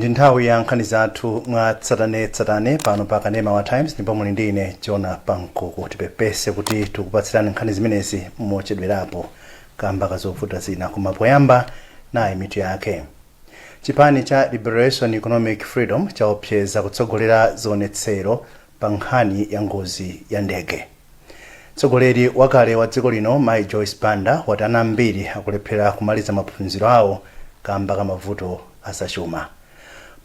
Ndi nthawi ya nkhani zathu mwa tsatane pano pa Kanema wa Times ndipo muli ndi ine Jona Pankoko tipepese kuti tikupatsirani nkhani zimenezi mochedwerapo kamba kazovuta zina koma poyamba nayi mitu yake. Chipani cha Liberation Economic Freedom chaopseza kutsogolera zionetsero pa nkhani ya ngozi ya ndege. Mtsogoleri wakale wa dziko lino Mai Joyce Banda wati ana ambiri akulephera kumaliza maphunziro awo kamba ka mavuto asachuma.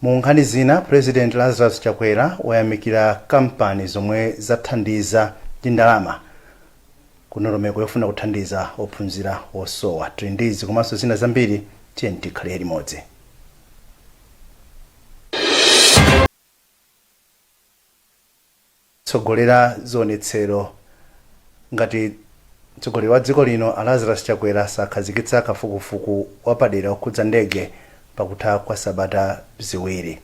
Mu nkhani zina, President Lazarus Chakwera wayamikira kampani zomwe zathandiza ndi ndalama kunolomeko yofuna kuthandiza ophunzira osowa. Trendizi komanso zina zambiri tiyeni tikhale limodzi. Tsogolera zionetsero ngati mtsogoleri wa dziko lino Lazarus Chakwera sakhazikitsa kafukufuku wapadera okhudza ndege pakutha kwa sabata ziwiri.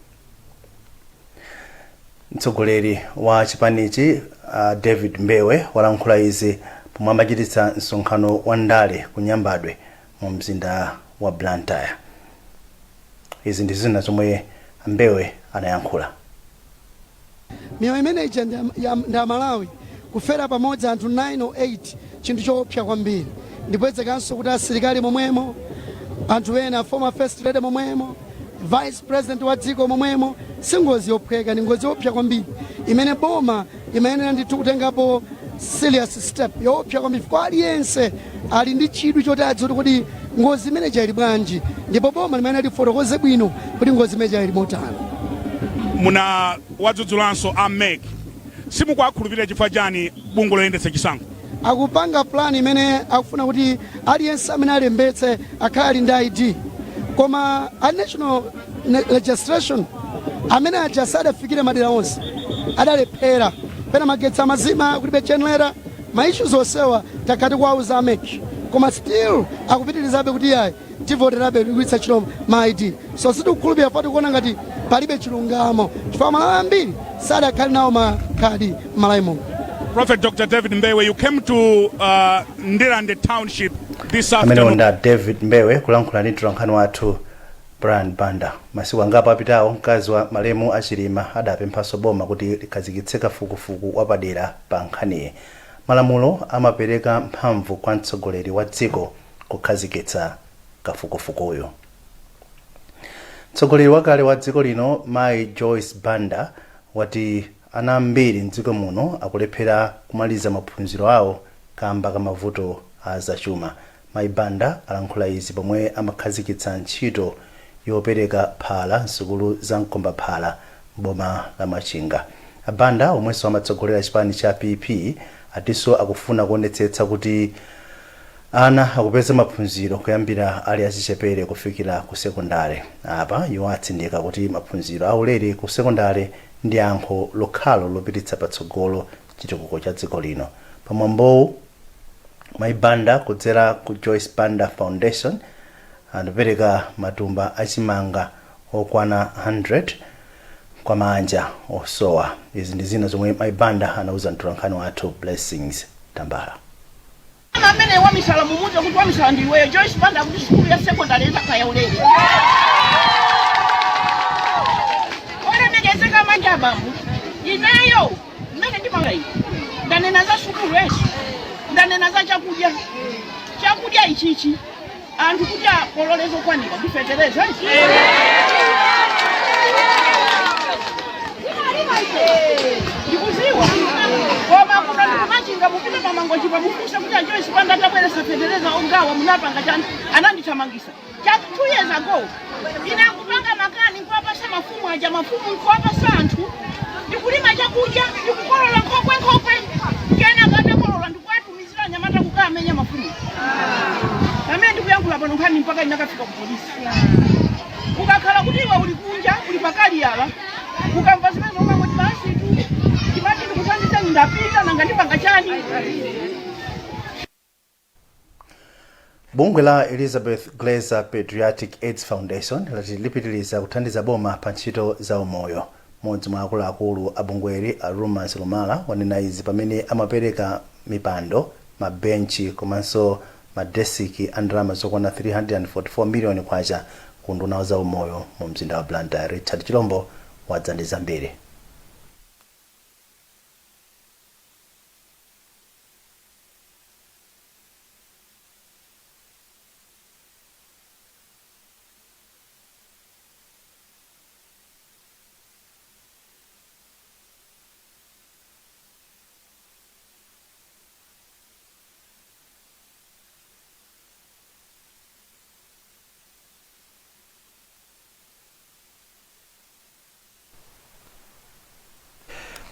Mtsogoleri wa chipanichi David Mbewe walankhula izi pomwe amachititsa msonkhano wa ndale ku Nyambadwe mu mzinda wa Blantyre. Izi ndi zina zomwe Mbewe anayankhula. Miyoyo imene ija nda Malawi kufera pamodzi anthu 908 chinthu choopsa kwambiri. Ndipwezekanso kuti asilikali momwemo, anthu ena former first lady momwemo, vice president wa dziko momwemo, singozi yophweka, ni ngozi yoopsa kwambiri imene boma imayenera ndithu kutengapo serious step yoopsa kwambiri kwa aliyense ali ndi chidwi choti adziwe kuti ngozi imene ili bwanji, ndipo boma limayenera lifotokoze bwino kuti ngozi imene ili motani. Muna wadzudzulanso AMEC simukwakhulupirira chifukwa chani bungwe loyendetsa chisankho? Akupanga plan imene akufuna kuti aliyense amene alembetse akhale ndi ID, koma a national legislation amene aja sadafikire madera onse adalephera pena magetsi amazima kulibe chenera maissues onsewa takati kwauza AMEC, koma still akupitirizabe kuti yayi tivoterabe kuitsa chilo ma ID. So sitikukhulupirira pati kuona ngati palibe chilungamo chifukwa Malawi ambiri sadakhale nawo makhadi Malawi. Prophet Dr. David Mbewe, you came to Ndirande Township this afternoon. David Mbewe kulankhula ndi mtolankhani wathu Brian Banda. Masiku angapo apitawo mkazi wa malemu achilima adapemphanso boma kuti likhazikitse kafukufuku wapadera pa nkhaniyi. Malamulo amapereka mphamvu kwa mtsogoleri wa dziko kukhazikitsa kafukufukuyo. Mtsogoleri wakale wa dziko lino Mai Joyce Banda wati ana ambiri mdziko muno akulephera kumaliza maphunziro awo kamba ka mavuto azachuma. Mai Banda alankhula izi pomwe amakhazikitsa ntchito yopereka phala nsukulu za mkomba phala boma la Machinga. Banda omwenso amatsogolera chipani cha PP atinso akufuna kuonetsetsa kuti ana akupeza maphunziro kuyambira ali achichepere kufikira ku sekondari. Apa iwo atsindika kuti maphunziro aulere ku sekondari ndi yankho lokhalo lopititsa patsogolo chitukuko cha dziko lino. Pamwambowu Mai Banda kudzera ku Joyce Banda Foundation anapereka matumba achimanga okwana 100 kwa manja osowa. Izi ndi zina zomwe Mai Banda anauza mtolankhani wathu Blessings Tambala. Amene wamisala mumuzo kuti wamisala ndiweyo Joyce Banda kuti skulu ya secondary izakaya ulere. Megezeka manja babu. Ineyo mmene ndimangai. Ndanena za skulu yesu. Ndanena za chakudya. Chakudya ichichi anthu kuti akololezo kwanika ndifetereza. Ndikuziwa. Koma kuna ndikumachinga mupita pamangochi pamufunsa kuti Joyce Banda tabweresa fetereza ongawa munapanga chani anandithamangisa. Just 2 years ago. Ina kupanga makani kuwapasa mafumu aja mafumu kuwapasa anthu. Ndikulima chakudya, ndikukolola nkokwe. Kena kata kolola ndikuwatumizira nyamata kukamenya mafumu. Pamene ndikuyankhula pano Nkhani mpaka inakafika ku polisi. Ukakhala kuti iwe uli kunja, uli pakali yala. Ukamva zimene umangoti basi tu. Chimati ndikuthandiza ndapita nanga ndipanga chani. Bungwe la Elizabeth Glaser Pediatric AIDS Foundation lati lipitiriza kuthandiza boma pa ntchito za umoyo. Modzi mwa akuluakulu abungweri a Romans Lumala wanena izi pamene amapereka mipando, mabenchi komanso madesiki a ndalama zokwana 344 miliyoni kwacha ku nduna za umoyo mu mzinda wa Blantyre. Richard Chilombo wadza ndi zambiri.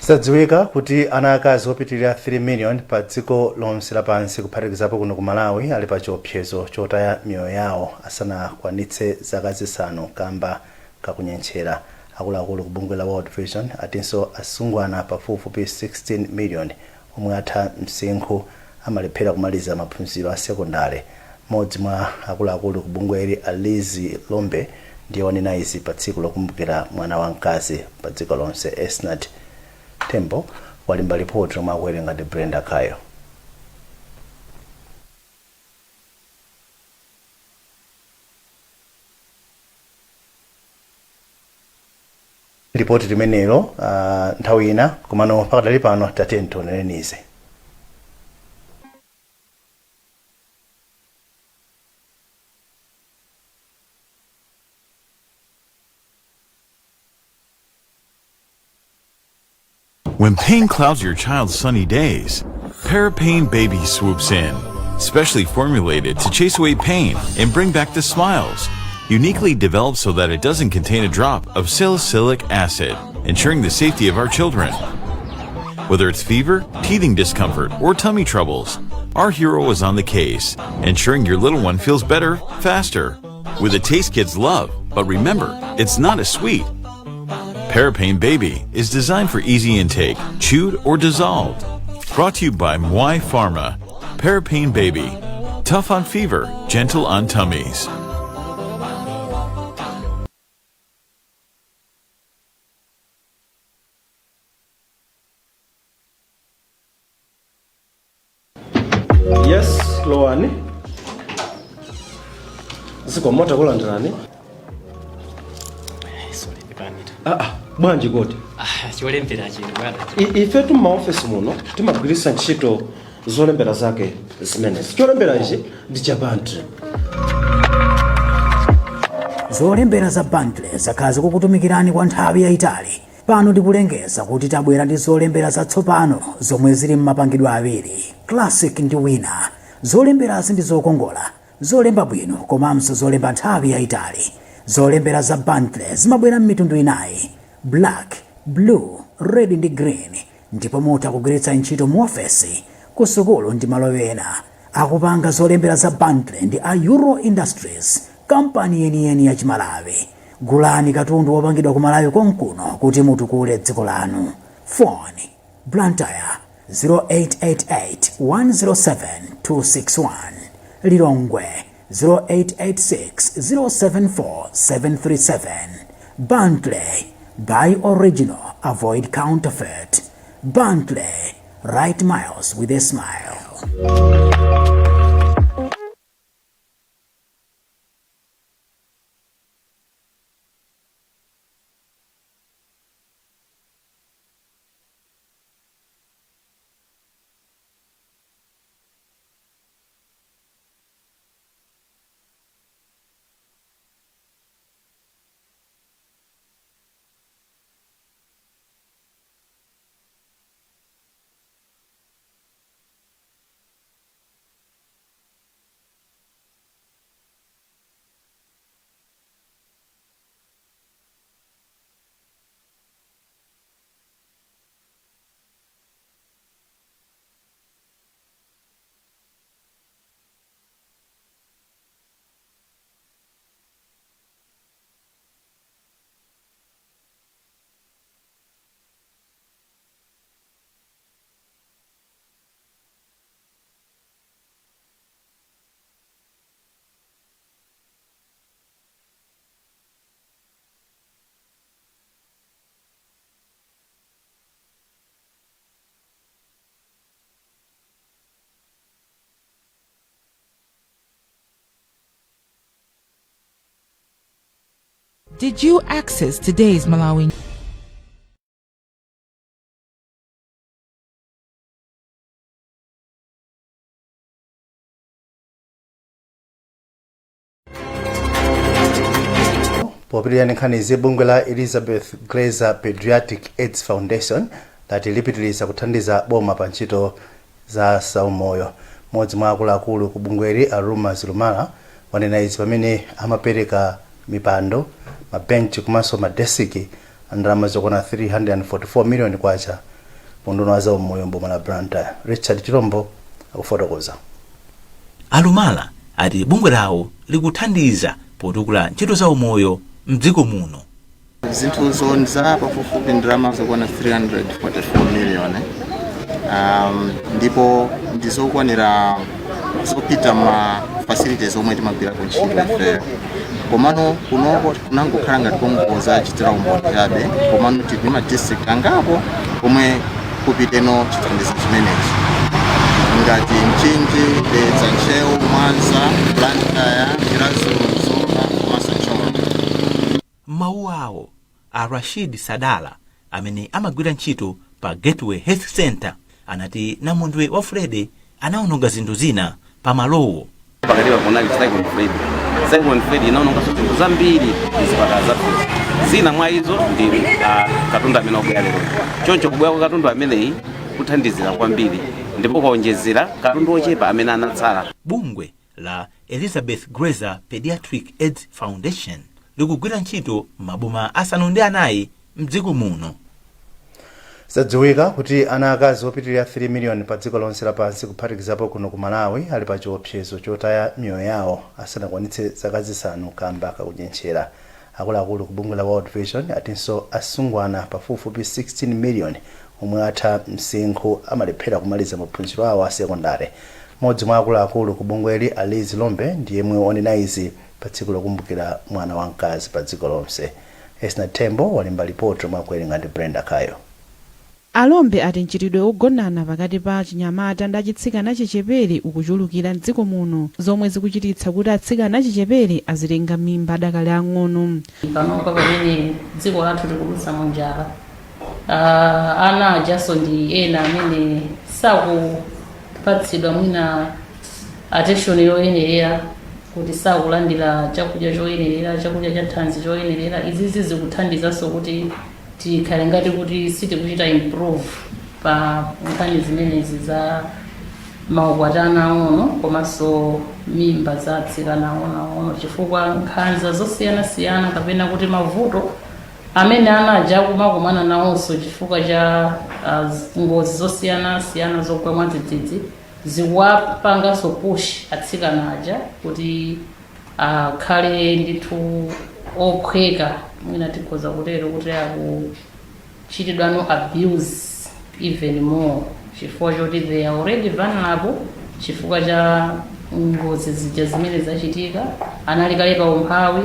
Sadziwika kuti ana akazi opitirira 3 million pa dziko lonse lapansi kuphatikizapo kuno ku Malawi ali pa chiopsezo chotaya miyoyo yawo asanakwanitse zaka zisanu kamba kakunyentchera. Akuluakulu ku bungwe la World Vision atinso asungwana pafupifupi 16 million omwe atha msinkhu amalephera kumaliza maphunziro a sekondale. Mmodzi mwa akuluakulu ku bungweli Alizi Lombe ndiye wanena izi pa tsiku lokumbukira mwana wamkazi pa dziko lonse. Esnat Tembo walimba ripoti omwe akuwerenga ndi Brenda Kayo. Ripoti limenelo nthawi ina komano pakadali pano tatento nenenize. When pain clouds your child's sunny days, Parapain Baby swoops in, specially formulated to chase away pain and bring back the smiles. Uniquely developed so that it doesn't contain a drop of salicylic acid, ensuring the safety of our children. Whether it's fever, teething discomfort, or tummy troubles, our hero is on the case, ensuring your little one feels better, faster, with a taste kids love. But remember, it's not a sweet. Parapain Baby is designed for easy intake, chewed or dissolved. Brought to you by Mwai Pharma. Parapain Baby. Tough on fever, gentle on tummies. Yes, Loani. Sikomota kulandirani. Bwanji goti. Chiolembera chino bwana. Ife tu maofisi muno timagwirisa ntchito zolembera zake zimenezi. Cholembera ichi ndi cha bundle. Zolembera za bundle zakhazi kukutumikirani kwa nthawi yayitali. Pano ndikulengeza kuti tabwera ndi zolembera zatsopano zomwe zili m'mapangidwe awiri, classic ndi winner. Zolemberazi ndi zokongola, zolemba bwino komanso zolemba nthawi yayitali. Zolembera za bundle zimabwera m'mitundu inayi: black, blue, red ndi green. Ndipo mutha kugwiritsa ntchito mu ofesi, ku sukulu ndi malo ena. Akupanga zolembera za bundle ndi a Euro Industries, kampani yeniyeni ya Chimalawi. Gulani katundu wopangidwa ku Malawi konkuno kuti mutukule dziko lanu. Phone Blantyre 0888 107 261, Lilongwe 0886 074 737. Bundle, buy original, avoid counterfeit. Bundle, write miles with a smile. Did you access today's Malawi? Popiria Nkhani bungwe la Elizabeth Glazer Pediatric AIDS Foundation lati lipitiriza kuthandiza boma pa ntchito za saumoyo. Modzi mwa akuluakulu ku bungweli Aruma Zilumala wanena izi pamene amapereka mipando, mabenchi komanso madesiki ndalama zokwana 344 million kwacha munduno wa zaumoyo mboma la Blantyre. Richard Chilombo akufotokoza. Alumala ati bungwe lawo likuthandiza potukula ntchito za umoyo mdziko muno. Zinthu zonza pafupifupi ndalama zokwana 344 million. Ndipo ndizokwanira zopita ma facilities omwe timagwira kuntchito ife. Komano kunoko kunangokhala ngati kongoza chitira umboni chabe, komano tili ma district angapo omwe kupiteno chithandizo chimenechi. Ngati Mchinji, Dzancheu, Mwanza, Blantyre, Irazulo, Zomba, Masacholo. Mawu awo a Rashid Sadala amene amagwira ntchito pa Gateway Health Center anati namondwe wa Frede anaononga zinthu zina pa malowo. Pakati kunali Simon Frede inaononga zinthu zambiri zipatala zathu. Zina mwa izo ndi katundu amene akubwera lero. Choncho kubwera kwa katundu ameneyi kuthandizira kwambiri ndipo kaonjezera katundu ochepa amene anatsala. Bungwe la Elizabeth Glazer Pediatric AIDS Foundation likugwira ntchito maboma asanu ndi anayi mdziko muno. Zadziwika kuti ana akazi opitirira 3 million pa dziko lonse lapansi kuphatikizapo kuno ku Malawi ali pa chiopsezo chotaya miyoyo yawo asanakwanitse zaka zisanu kamba kakudyentchera. Akuluakulu ku bungwe la World Vision atinso asungwana pafupifupi 16 million omwe atha msinkhu amalephera kumaliza maphunziro awo a sekondari. Modzi mwa akuluakulu ku bungweli Alizi Lombe ndiye yemwe wanena izi pa tsiku lokumbukira mwana wamkazi pa dziko lonse. Esna Tembo walemba ripoti mwakuwerenga ndi Brenda Kayo. Alombe ati mchitidwe ogonana pakati pa chinyamata ndi achitsikana achichepere ukuchulukira mdziko muno, zomwe zikuchititsa kuti atsikana achichepere azitenga mimba adakali ang'ono. Panopa pamene dziko lathu likudutsa munjala, ana ajaso ndi ena amene sakupatsidwa mwina attention yoyenerera, kuti sakulandira chakudya choyenerera, chakudya cha thanzi choyenerera. Izizi zikuthandizanso kuti tikhale ngati kuti sitikuchita improve pa nkhani zimenezi za maukwatana ang'ono komanso mimba za atsikana ang'ono, chifukwa nkhanza zosiyanasiyana kapena kuti mavuto amene anaja akumakumana nawonso chifukwa cha ngozi zosiyanasiyana zogwa mwadzidzidzi zikuwapanganso push atsikana aja kuti akhale ndithu okhweka, mwina tikhoza kutero kuti akuchitidwa no abuse even more, chifukwa choti they are already vulnerable chifukwa cha ngozi zija zimene zachitika, anali kale pa umphawi.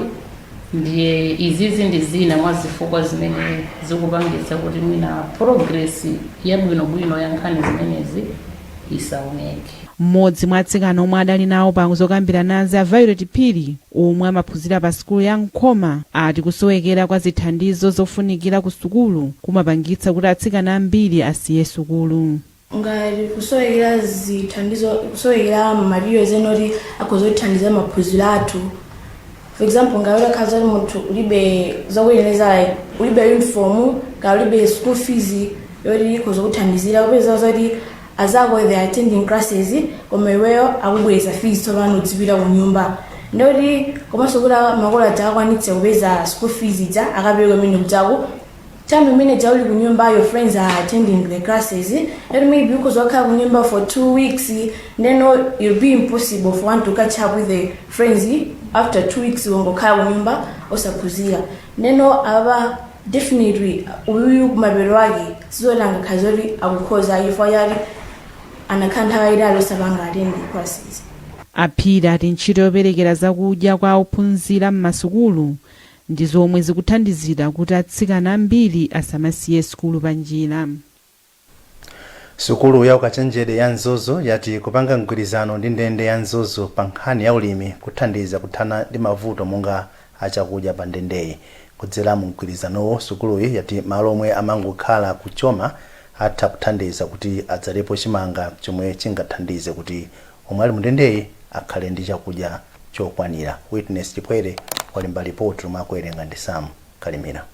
Ndiye izizi ndi zina mwa zifukwa zimene zikupangitsa kuti mwina progress yabwinobwino ya nkhani zimenezi isaoneke. Mmodzi mwa atsikana omwe adali nawo pa zokambirana nazo Violet Phiri omwe amaphunzira pa sukulu ya Nkhoma ati kusowekera kwa zithandizo zofunikira ku sukulu kumapangitsa kuti atsikana ambiri asiye sukulu. Ngati kusowekera zithandizo, kusowekera materials enoti akozothandiza maphunziro athu. For example, ngawela kaza munthu ulibe zakuyeneza, ulibe uniform, ulibe school fees yoti kozothandizira kupeza zoti azako they are attending classes komeweyo akubweza fees tolano dzipita ku nyumba. Ndoti komanso kuti makola takwanitse kupeza school fees ja akapereka mene mdzako. Time imene jauli ku nyumba, your friends are attending the classes, and maybe because wakhala ku nyumba for 2 weeks, then it'll be impossible for one to catch up with the friends. After 2 weeks wongokhala ku nyumba osaphunzira. Then aba definitely uyu kumabero wake sizolanga khazoli akukhoza ifo yali anakhantha idalo sabanga attend classes. Aphiri ati ntchito yoperekera zakudya kwa ophunzira m'masukulu ndi zomwe zikuthandizira kuti atsikana ambiri asamasiye sukulu panjira. Sukulu ya ukachenjede ya Nzozo yati kupanga mgwirizano ndi ndende ya Nzozo pa nkhani ya ulimi kuthandiza kuthana ndi mavuto monga achakudya pa ndendeyi. kudzera mu mgwirizanowo sukuluyi yati malo omwe amangokhala kuchoma atha kuthandiza kuti adzalepo chimanga chomwe chingathandize kuti omwe ali mundendeyi akhale ndi chakudya chokwanira. Witness Chipwere walemba ripoti lomwe akuwerenga ndi Sam Kalimira.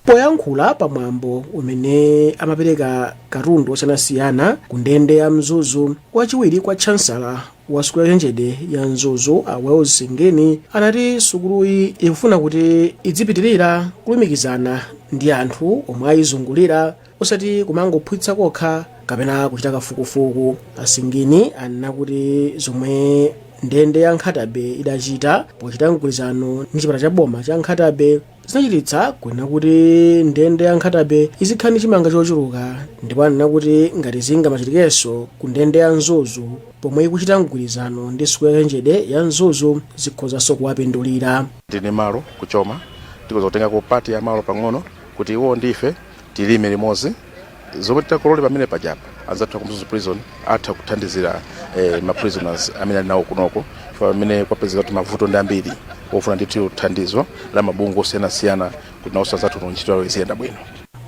Poyankhula pamwambo umene amapereka katundu osiyanasiyana ku ndende ya Mzuzu, wachiwiri kwa chancellor wa sukulu yaChenjede ya Mzuzu Wells Nkhani anati sukuluyi ikufuna kuti idzipitirira kulumikizana ndi anthu omwe ayizungulira osati kumangophunzitsa kokha kapena kuchita kafukufuku. Nkhani anena kuti zomwe ndende ya Nkhatabe idachita pochita mgwirizano ndi chipata cha boma cha Nkhatabe zinachititsa kunena kuti ndende ya Nkhatabe izikhala ndi chimanga chochuluka, ndipo anena kuti ngati zingamachitikenso ku ndende ya Mzuzu pomwe ikuchita mgwirizano ndi sukulu yaChenjede ya Mzuzu zikhozanso kuwapindulira. Ndine malo kuchoma tikoza kutengako pati ya malo pang'ono kuti iwo ndife tilime limodzi zomwe titakolole pamene pajapa azathu ku Mzuzu prison atha kuthandizira ma prisoners amene ali nawo kunoko pamene kwapezeka kuti mavuto ndi ambiri ofuna ndithu thandizo la mabungwe osiyanasiyana kuti nawonso azathu ntchito yawo iziyenda bwino.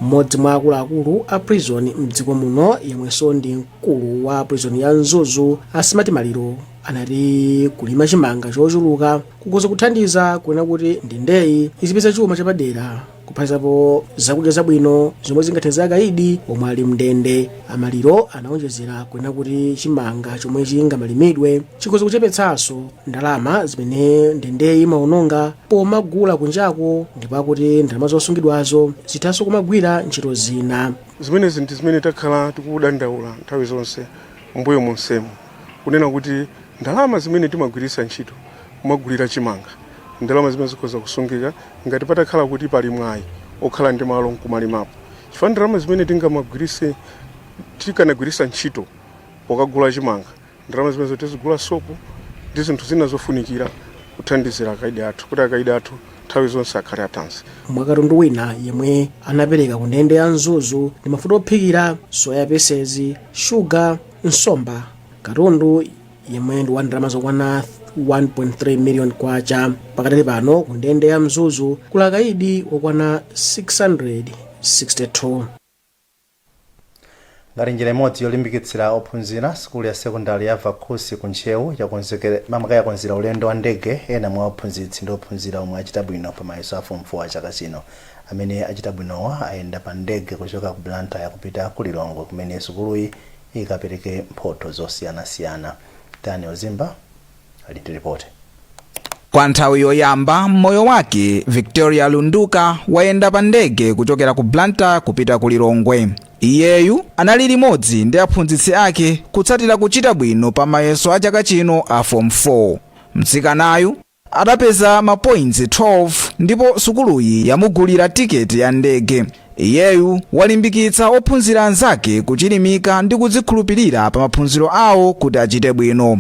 Mmodzi mwa akuluakulu a prison mdziko muno yemwenso ndi mkulu wa prison ya Mzuzu Asimati Maliro anati kulima chimanga chochuluka kukoza kuthandiza kunena kuti ndendeyi izipeza chuma chapadera kuphatikizapo zakudya zabwino zomwe zingathandize akaidi omwe ali mndende. Amaliro anaonjezera kunena kuti chimanga chomwe chingamalimidwe chikoza kuchepetsanso ndalama zimene ndendeyi imaononga pomagula kunjako, ndipo akuti ndalama zosungidwazo zithanso kumagwira ntchito zina. Zimenezi ndi zimene takhala tikudandaula nthawi zonse mbuyo monsemo kunena kuti ndalama zimene timagwiritsa ntchito kumagulira chimanga ndalama zimene zikhoza kusungika ngati patakhala kuti pali mwayi okhala ndi malo nkumalimapo. Chifukwa ndalama zimene tikanagwiritsa ntchito pokagula chimanga ndalama zimene tizigula sopo ndi zinthu zina zofunikira kuthandizira akaidi athu kuti akaidi athu nthawi zonse akhale athanzi. Mwakatundu wina yemwe anapereka ku ndende ya Mzuzu ndi mafuta ophikira, soya pesezi, shuga, nsomba. Katundu yemwe ndi wa ndalama zokwana 1.3 million kwacha. Pakatali pano ku ndende ya Mzuzu kuli akaidi okwana 662. Ngati njira imodzi yolimbikitsira ophunzira, sukulu ya sekondari ya Vakusi ku Nchewu yakonzera ulendo wa ndege ena mwa ophunzitsi ndi ophunzira omwe achita bwino pa mayeso a form 4 a chaka chino. Amene achita bwinowa ayenda pa ndege kuchoka ku Blantyre kupita ku Lilongwe kumene sukuluyi ikapereke mphoto zosiyanasiyana. Daniel Zimba ali ndi ripoti. Kwa nthawi yoyamba mmoyo wake, Victoria Lunduka wayenda pa ndege kuchokera ku Blantyre kupita ku Lilongwe. Iyeyu anali limodzi ndi aphunzitsi ake kutsatira kuchita bwino pa mayeso a chaka chino a form 4. Mtsikanayu adapeza mapoints 12 ndipo sukuluyi yamugulira tiketi ya ndege. Iyeyu walimbikitsa ophunzira anzake kuchilimika ndi kudzikhulupirira pa maphunziro awo kuti achite bwino.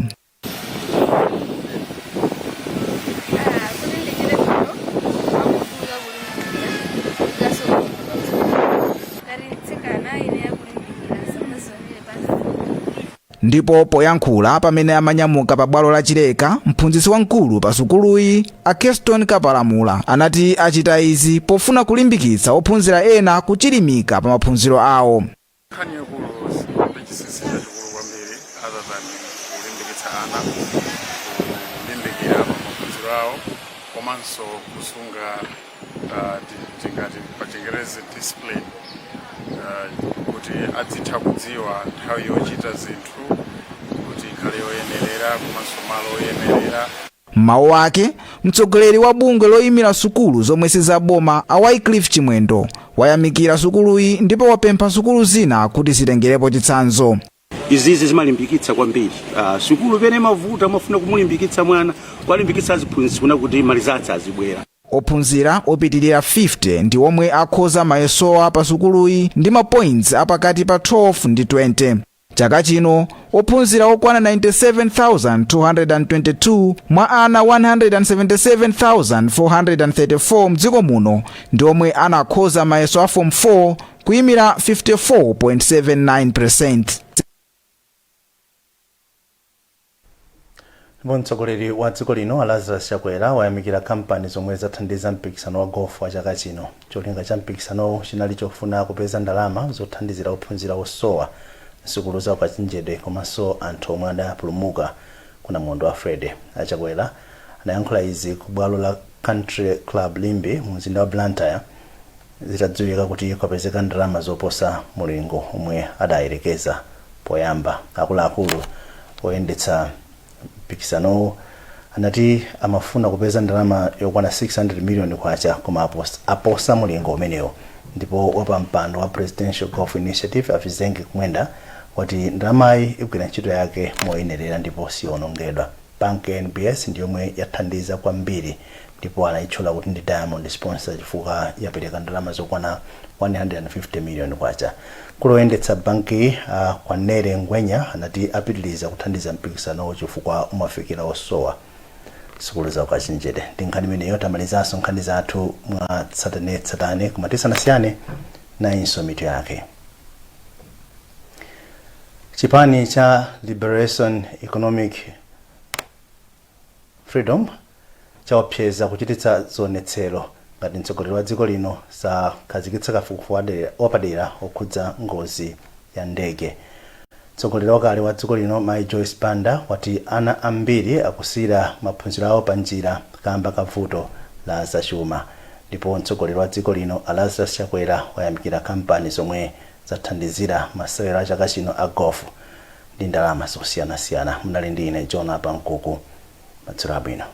Ndipo poyankhula pamene amanyamuka pa bwalo la Chileka, mphunzitsi wamkulu pa sukuluyi Keston Kapalamula anati achita izi pofuna kulimbikitsa ophunzira ena kuchilimika pa maphunziro awo. Nkhani yakulu ndichisisi chachikulu kwambiri other than kulimbikitsa ana kulimbikira pa maphunziro awo komanso kusunga tingati pa Chingerezi discipline kuti adzitha kudziwa nthawi yochita zinthu kuti ikhale yoyenerera komanso malo oyenerera. Mawu ake, mtsogoleri wa bungwe loyimira sukulu zomwe sizaboma a Wycliffe Chimwendo wayamikira sukuluyi ndipo wapempha sukulu zina kuti zitengerepo chitsanzo. Izizi zimalimbikitsa kwambiri. Sukulu pene mavuta amafuna kumulimbikitsa mwana, walimbikitsa aziphunzitsi kuna kuti mali zathu azibwera. Ophunzira opitirira 50 ndi omwe akhoza mayesowa pa sukuluyi ndi mapoints apakati pa 12 ndi 20. Chaka chino ophunzira okwana 97,222 mwa ana 177,434 mdziko muno ndi omwe anakhoza mayeso a form 4 kuyimira 54.79%. ndipo mtsogoleri wa dziko lino Lazarus Chakwera wayamikira kampani zomwe zathandiza mpikisano wa golf wa chaka chino. Cholinga cha mpikisanowo chinali chofuna kupeza ndalama zothandizira ophunzira osowa nsukulu za ukachenjede komanso anthu omwe adapulumuka kuna mwondo wa Frede. Chakwera anayankhula izi ku bwalo la Country Club Limbi mu mzinda wa Blantyre zitadziwika kuti kwapezeka ndalama zoposa mulingo omwe adayerekeza poyamba. Akuluakulu oyendetsa mpikisanowo anati amafuna kupeza ndalama yokwana 600 million kwacha koma aposa mulingo umenewo. Ndipo wapampando wa Presidential Golf Initiative Afizenge Kumwenda wati ndalamayi igwira ntchito yake moyenerera ndipo sionongedwa. Bank NBS ndiyomwe yathandiza kwambiri ndipo anayitchula kuti ndi Diamond sponsor chifukwa yapereka ndalama zokwana 150 million kwacha. Kuloyendetsa banki Kwanere Ngwenya anati apitiliza kuthandiza mpikisanowo chifukwa umafikira osowa sukulu za ukachenjede. Ndi nkhani imeneyo tamalizanso nkhani zathu mwa tsatane koma tisanasiyane nayinso mitu yake. Chipani cha Liberation Economic Freedom chaopseza kuchititsa zionetsero ngati mtsogoleri wa dziko lino sakhazikitsa kafukufuku wapadera okhudza ngozi ya ndege. Mtsogoleri wakale wa dziko lino Mai Joyce Banda wati ana ambiri akusira maphunziro awo pa njira kamba kavuto la zachuma. Ndipo mtsogoleri wa dziko lino Lazarus Chakwera wayamikira kampani zomwe zathandizira masewero a chaka chino a golf ndi ndalama zosiyanasiyana. Mnali ndi ine John Pankuku. Madzulo abwino.